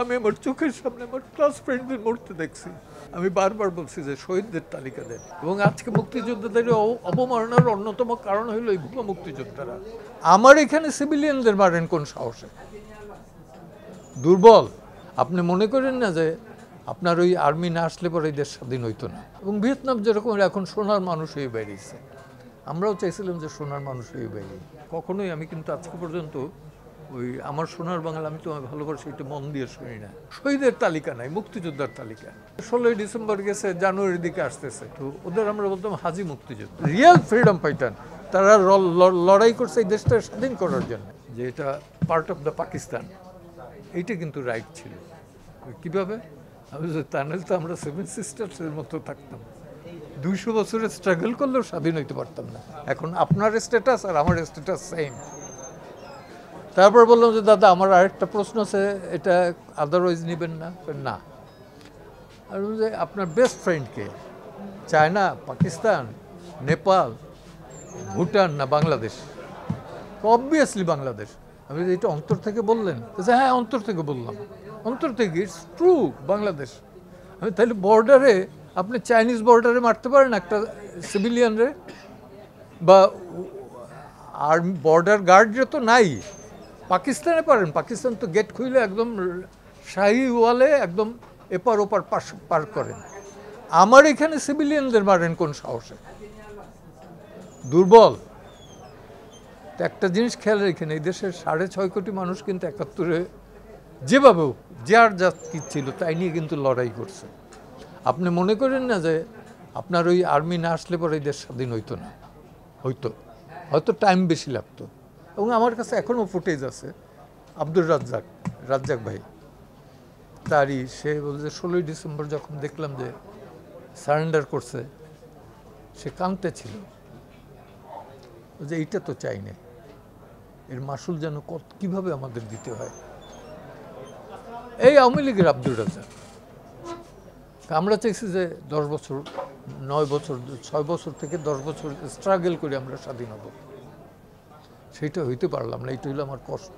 আমি আমার চোখের সামনে আমার ক্লাস ফ্রেন্ডদের মরতে দেখছি। আমি বারবার বলছি যে শহীদদের তালিকা দেন, এবং আজকে মুক্তিযোদ্ধাদের অবমাননার অন্যতম কারণ হলো এই ভুয়া মুক্তিযোদ্ধারা। আমার এখানে সিভিলিয়ানদের মারেন কোন সাহসে? দুর্বল। আপনি মনে করেন না যে আপনার ওই আর্মি না আসলে পরে এই দেশ স্বাধীন হইতো না? এবং ভিয়েতনাম যেরকম এখন সোনার মানুষ হয়ে বেরিয়েছে, আমরাও চাইছিলাম যে সোনার মানুষ হয়ে বেরিয়ে। কখনোই আমি কিন্তু আজকে পর্যন্ত ওই আমার সোনার বাংলা আমি তোমায় ভালোবাসি এটা মন দিয়ে শুনি না। শহীদের তালিকা নাই, মুক্তিযোদ্ধার তালিকা। 16ই ডিসেম্বর গেছে, জানুয়ারির দিকে আসতেছে, তো ওদের আমরা বলতাম হাজি মুক্তিযোদ্ধা, রিয়েল ফ্রিডম ফাইটার। তারা লড়াই করছে এই দেশটা স্বাধীন করার জন্য, যে এটা পার্ট অফ দ্য পাকিস্তান। এইটা কিন্তু রাইট ছিল। কীভাবে? আমি তা নাহলে তো আমরা 7 সিস্টার্সের মতো থাকতাম। 200 বছরের স্ট্রাগল করলেও স্বাধীন হইতে পারতাম না। এখন আপনার স্ট্যাটাস আর আমার স্ট্যাটাস সেম। তারপর বললাম যে দাদা আমার আরেকটা প্রশ্ন আছে, এটা আদারওয়াইজ নেবেন না? না। আর যে আপনার বেস্ট ফ্রেন্ডকে, চায়না, পাকিস্তান, নেপাল, ভুটান না বাংলাদেশ? অবভিয়াসলি বাংলাদেশ। আমি এটা অন্তর থেকে বললেন? হ্যাঁ অন্তর থেকে বললাম, অন্তর থেকে, ইটস ট্রু, বাংলাদেশ। আমি তাহলে বর্ডারে আপনি চাইনিজ বর্ডারে মারতে পারেন একটা সিভিলিয়ানরে, বা আর বর্ডার গার্ডরে তো নাই। পাকিস্তানে পারেন, পাকিস্তান তো গেট খুলে একদম শাহী ওয়ালে একদম এপার ওপার পার করেন। আমার এখানে সিভিলিয়ানদের মারেন কোন সাহসে? দুর্বল। তো একটা জিনিস খেয়াল রেখেন, এই দেশের 6.5 কোটি মানুষ কিন্তু 71-এ যেভাবেও যার যা কি ছিল তাই নিয়ে কিন্তু লড়াই করছে। আপনি মনে করেন না যে আপনার ওই আর্মি না আসলে পরে এই দেশ স্বাধীন হইতো না? হয়তো টাইম বেশি লাগতো। এবং আমার কাছে এখনও ফুটেজ আছে, আব্দুর রাজ্জাক ভাই, তারই, সে বলছে 16ই ডিসেম্বর যখন দেখলাম যে সারেন্ডার করছে, সে কাঁদতে ছিল যে এইটা তো চাই না, এর মাসুল যেন কীভাবে আমাদের দিতে হয়। এই আওয়ামী লীগের আব্দুর রাজ্জাক। আমরা চাইছি যে 10 বছর, 9 বছর, 6 বছর থেকে 10 বছর স্ট্রাগল করে আমরা স্বাধীন হব, সেইটা হইতে পারলাম না। এইটা হলো আমার কষ্ট।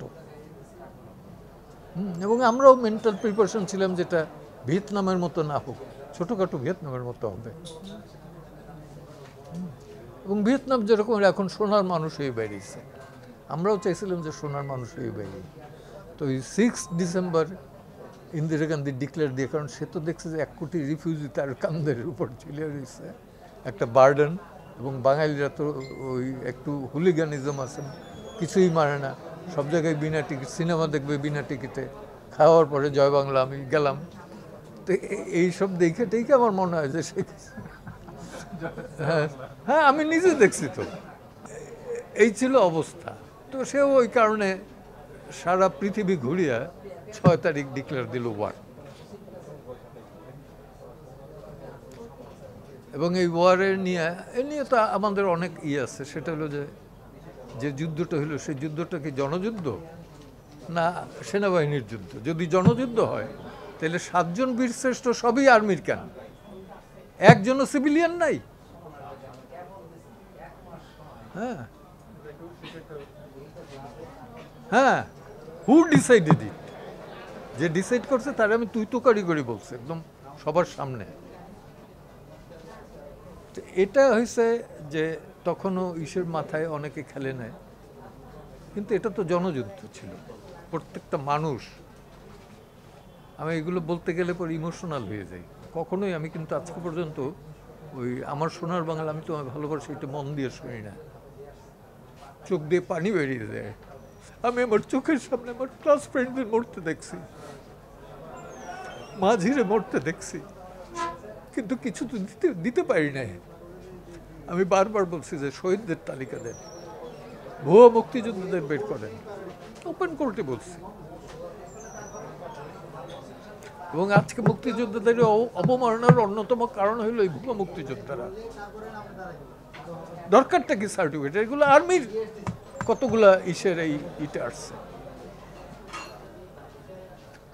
এবং আমরাও মেন্টাল প্রিপারেশন ছিলাম যেটা ভিয়েতনামের মতো না হোক, ছোটোখাটো ভিয়েতনামের মতো হবে। এবং ভিয়েতনাম যেরকম এখন সোনার মানুষ হয়ে বেরিয়েছে, আমরাও চাইছিলাম যে সোনার মানুষ হয়ে বেরিয়ে। তো এই 6 ডিসেম্বর ইন্দিরা গান্ধী ডিক্লেয়ার দিয়ে, কারণ সে তো দেখছে যে 1 কোটি রিফিউজি তার কান্দের উপর ঝুলে রয়েছে, একটা বার্ডেন। এবং বাঙালিরা তো ওই একটু হুলিগানিজম আছে, কিছুই মানে না, সব জায়গায় বিনা টিকিট, সিনেমা দেখবে বিনা টিকিটে, খাওয়ার পরে জয় বাংলা আমি গেলাম। তো এইসব দেখে টেকে আমার মনে হয় যে সে, হ্যাঁ আমি নিজে দেখছি, তো এই ছিল অবস্থা। তো সেও ওই কারণে সারা পৃথিবী ঘুরিয়া 6 তারিখ ডিক্লেয়ার দিল ওয়ার। এবং এই ওয়ারের নিয়ে তো আমাদের অনেক আছে। সেটা হলো যে যুদ্ধটা হলো, সেই যুদ্ধটা কি জনযুদ্ধ না সেনাবাহিনীর যুদ্ধ? যদি জনযুদ্ধ হয় তাহলে 7 জন বীরশ্রেষ্ঠ সবই আর্মির, কেন একজনও সিভিলিয়ান নাই? হ্যাঁ, হু ডিসাইডেড ইট? যে ডিসাইড করছে তার আমি তুই তো কারিগরি বলছে একদম সবার সামনে। এটা হয়েছে যে তখনও ইসের মাথায় অনেকে খেলে নেয়, কিন্তু এটা তো জনযুদ্ধ ছিল, প্রত্যেকটা মানুষ। আমি এগুলো বলতে গেলে পরে ইমোশনাল হয়ে যাই। কখনোই আমি কিন্তু আজকে পর্যন্ত ওই আমার সোনার বাংলা আমি তোমায় ভালোবাসি এটা মন দিয়ে শুনি না, চোখ দিয়ে পানি বেরিয়ে যায়। আমি আমার চোখের সামনে আমার ক্লাস ফ্রেন্ডদের মরতে দেখছি, মাঝিরে মরতে দেখছি, কিন্তু কিছু তো দিতে পারি নাই। আমি বারবার বলছি যে শহীদদের তালিকা দেন, ভুয়া মুক্তিযোদ্ধাদের বের করেন, ওপেন কোর্টে বলছি। এবং আজকে মুক্তিযোদ্ধাদের অবমাননার অন্যতম কারণ হলো এই ভুয়া মুক্তিযোদ্ধারা। দরকারটা কি সার্টিফিকেট? এগুলো আর্মির কতগুলা ইসের ইটা আসছে।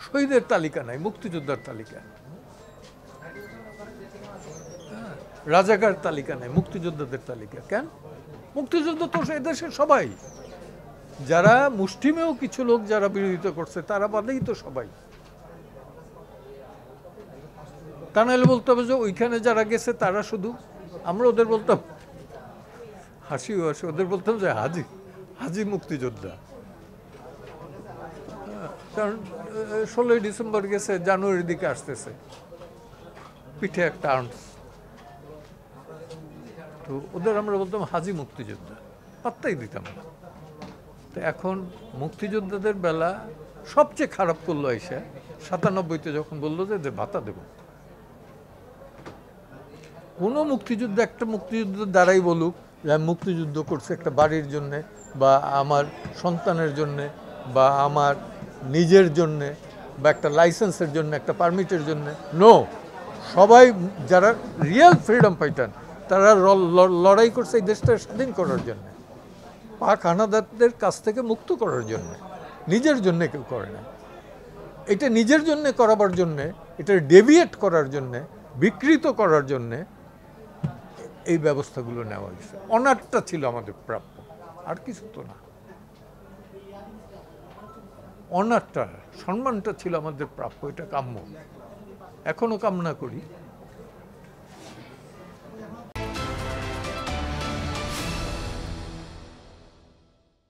শহীদের তালিকা নাই, মুক্তিযোদ্ধার তালিকা, রাজাকার তালিকা নাই, মুক্তিযোদ্ধাদের তালিকা কেন? মুক্তিযোদ্ধা তো এদেশের সবাই, যারা মুষ্টিমেয় কিছু লোক যারা বিরোধিতা করছে তারা বাদেই তো সবাই। তা নাহলে বলতে হবে যে ওইখানে যারা গেছে তারা শুধু, আমরা ওদের বলতাম হাসি ওদের বলতাম যে হাজি হাজি মুক্তিযোদ্ধা। কারণ 16ই ডিসেম্বর গেছে, জানুয়ারির দিকে আসতেছে, পিঠে একটা আর্মস, তো ওদের আমরা বলতাম হাজি মুক্তিযোদ্ধা, পাত্তাই দিতাম না। তো এখন মুক্তিযোদ্ধাদের বেলা সবচেয়ে খারাপ করলো এসে 97-তে যখন বললো যে ভাতা দেব। কোনো মুক্তিযুদ্ধ, একটা মুক্তিযুদ্ধের দ্বারাই বলুক যে আমি মুক্তিযুদ্ধ করছি একটা বাড়ির জন্যে বা আমার সন্তানের জন্যে বা আমার নিজের জন্যে বা একটা লাইসেন্সের জন্য, একটা পারমিটের জন্যে, নো। সবাই যারা রিয়েল ফ্রিডম ফাইটার তারা লড়াই করছে এই দেশটা স্বাধীন করার জন্য, পাক হানাদারদের কাছ থেকে মুক্ত করার জন্য, নিজের জন্য কেউ করে না। এটা নিজের জন্য করাবার জন্যে, এটা ডেভিয়েট করার জন্যে, বিকৃত করার জন্যে এই ব্যবস্থাগুলো নেওয়া হয়েছে। অনারটা ছিল আমাদের প্রাপ্য, আর কিছু তো না। অনারটা, সম্মানটা ছিল আমাদের প্রাপ্য, এটা কাম্য, এখনো কামনা করি।